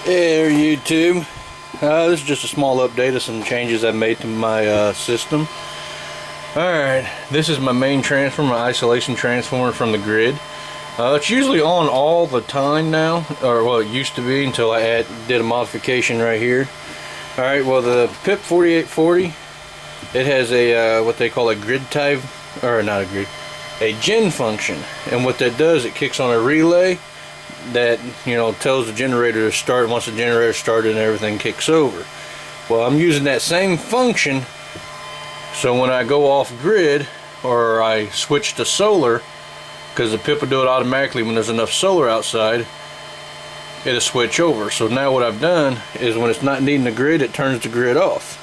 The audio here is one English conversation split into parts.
Hey there, YouTube. This is just a small update of some changes I've made to my system. Alright, this is my main transformer, my isolation transformer from the grid. It's usually on all the time now, or well, it used to be until I did a modification right here. Alright, well, the PIP 4840, it has a what they call a grid type, or not a grid, a gen function. And what that does, it kicks on a relay that, you know, tells the generator to start. Once the generator started and everything kicks over. Well, I'm using that same function, so when I go off grid or I switch to solar, because the PIP will do it automatically when there's enough solar outside, it'll switch over. So now what I've done is when it's not needing the grid, it turns the grid off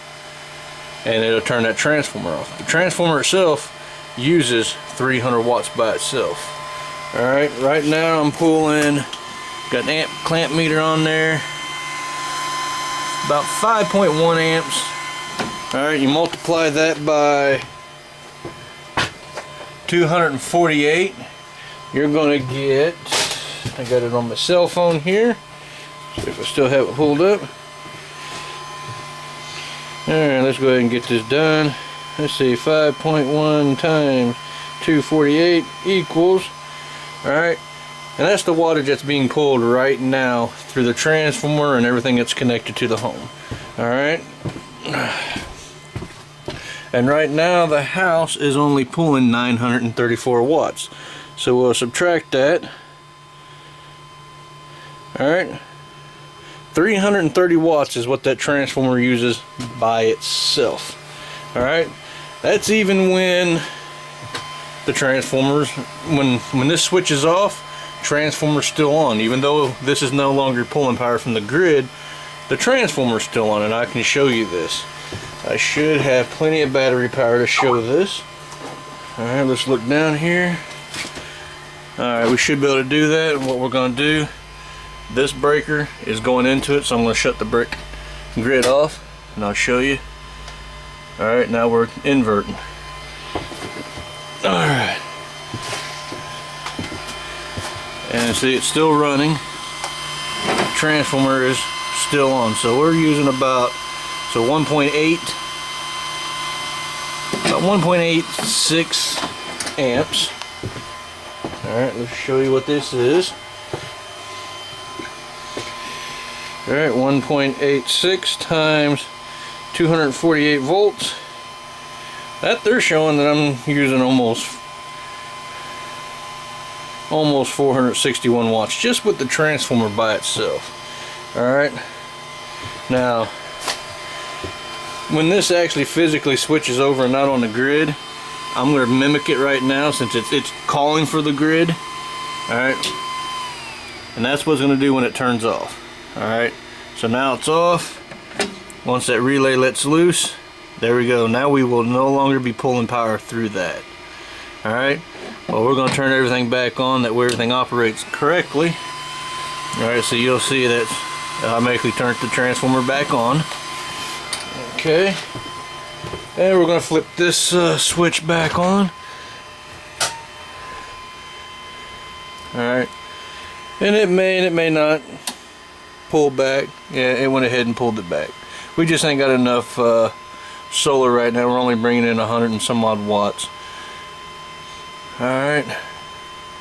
and it'll turn that transformer off. The transformer itself uses 300 watts by itself. Alright, right now I'm pulling, got an amp clamp meter on there, about 5.1 amps. Alright, you multiply that by 248, you're going to get, I got it on my cell phone here, see if I still have it pulled up. Alright, let's go ahead and get this done. Let's see, 5.1 times 248 equals, alright, and that's the wattage that's being pulled right now through the transformer and everything that's connected to the home. Alright, and right now the house is only pulling 934 watts. So we'll subtract that. Alright, 330 watts is what that transformer uses by itself. Alright, that's even when the transformers, when this switches off, transformer's still on. Even though this is no longer pulling power from the grid, the transformer's still on, and I can show you this. I should have plenty of battery power to show this. Alright, let's look down here. Alright, we should be able to do that. And what we're going to do, this breaker is going into it, so I'm going to shut the grid off and I'll show you. Alright, now we're inverting. Alright, and see, it's still running. The transformer is still on, so we're using about 1.86 amps. Alright, let's show you what this is. Alright, 1.86 times 248 volts. That they're showing that I'm using almost 461 watts just with the transformer by itself. Alright, now when this actually physically switches over and not on the grid, I'm going to mimic it right now since it's calling for the grid. Alright, and that's what it's going to do when it turns off. Alright, so now it's off. Once that relay lets loose, there we go. Now we will no longer be pulling power through that. Alright, well, we're going to turn everything back on, that way everything operates correctly. Alright, so you'll see that it automatically turns the transformer back on. Okay, and we're going to flip this switch back on. Alright, and it may not pull back. Yeah, it went ahead and pulled it back. We just ain't got enough solar right now. We're only bringing in 100 and some odd watts. Alright,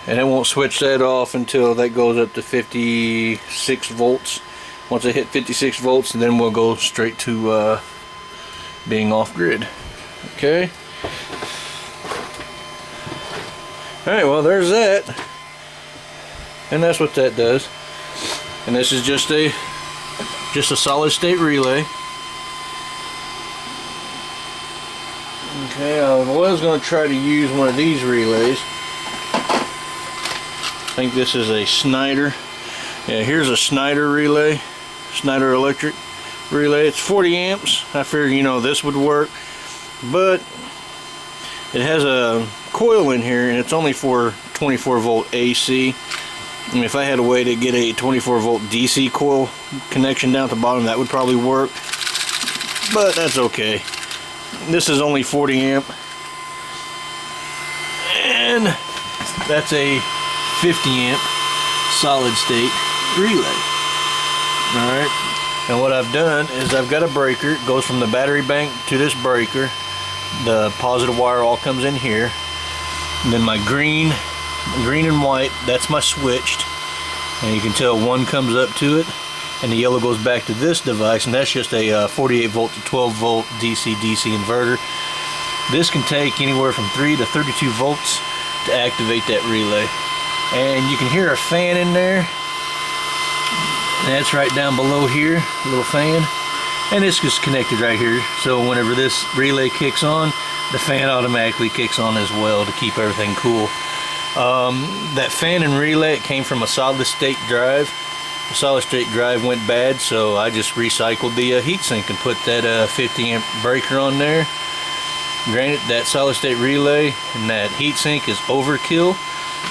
and it won't switch that off until that goes up to 56 volts. Once it hit 56 volts, then we'll go straight to being off grid. Okay, alright, well, there's that, and that's what that does. And this is just a solid state relay. Okay, I was going to try to use one of these relays. I think this is a Snyder. Yeah, here's a Snyder relay, Snyder electric relay. It's 40 amps. I figured, you know, this would work, but it has a coil in here and it's only for 24 volt AC. And if I had a way to get a 24 volt DC coil connection down at the bottom, that would probably work, but that's okay. This is only 40 amp, and that's a 50 amp solid state relay. Alright, and what I've done is I've got a breaker. It goes from the battery bank to this breaker. The positive wire all comes in here. And then my green and white, that's my switched. And you can tell one comes up to it, and the yellow goes back to this device, and that's just a 48 volt to 12 volt DC-DC inverter. This can take anywhere from 3 to 32 volts to activate that relay. And you can hear a fan in there. That's right down below here, a little fan. And it's just connected right here. So whenever this relay kicks on, the fan automatically kicks on as well to keep everything cool. That fan and relay, it came from a solid state drive. The solid state drive went bad, so I just recycled the heatsink and put that 50 amp breaker on there. Granted, that solid state relay and that heatsink is overkill.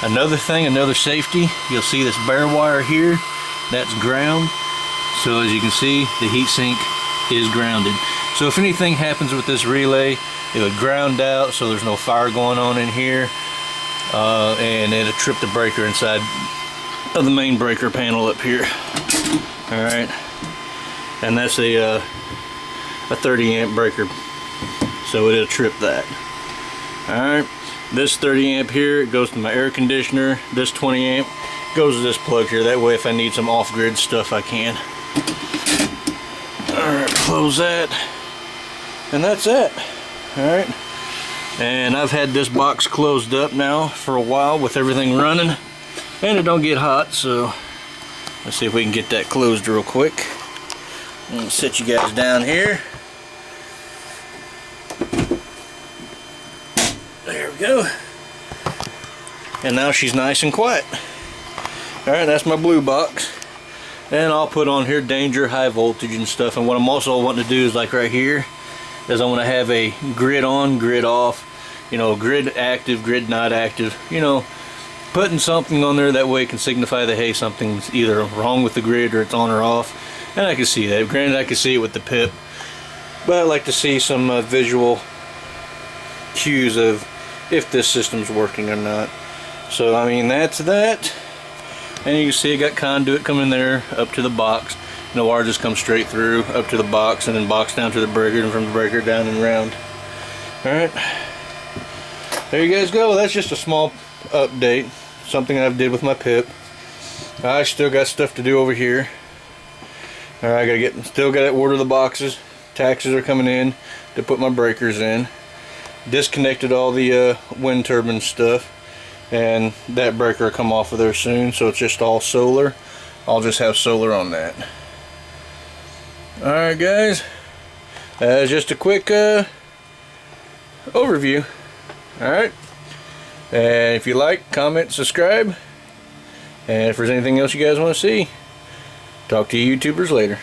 Another thing, another safety, you'll see this bare wire here, that's ground. So as you can see, the heatsink is grounded. So if anything happens with this relay, it would ground out so there's no fire going on in here, and it'll trip the breaker inside of the main breaker panel up here. Alright, and that's a 30 amp breaker, so it'll trip that. Alright, this 30 amp here, it goes to my air conditioner. This 20 amp goes to this plug here, that way if I need some off-grid stuff I can. Alright, close that, and that's it. Alright, and I've had this box closed up now for a while with everything running, and it don't get hot, so let's see if we can get that closed real quick. I'm gonna sit you guys down here. There we go. And now she's nice and quiet. Alright, that's my blue box. And I'll put on here danger, high voltage and stuff. And what I'm also wanting to do is, like right here, is I want to have a grid on, grid off, you know, grid active, grid not active, you know, putting something on there that way it can signify that, hey, something's either wrong with the grid or it's on or off. And I can see that. Granted, I can see it with the PIP, but I like to see some visual cues of if this system's working or not. So I mean, that's that. And you can see I got conduit coming there up to the box. And the wire just comes straight through up to the box, and then box down to the breaker, and from the breaker down and around. Alright, there you guys go. That's just a small update, something I've did with my PIP. I still got stuff to do over here. Alright, still gotta order the boxes. Taxes are coming in to put my breakers in. Disconnected all the wind turbine stuff, and that breaker will come off of there soon, so it's just all solar. I'll just have solar on that. Alright guys, just a quick overview. Alright, and if you like, comment, subscribe, and if there's anything else you guys want to see, talk to you YouTubers later.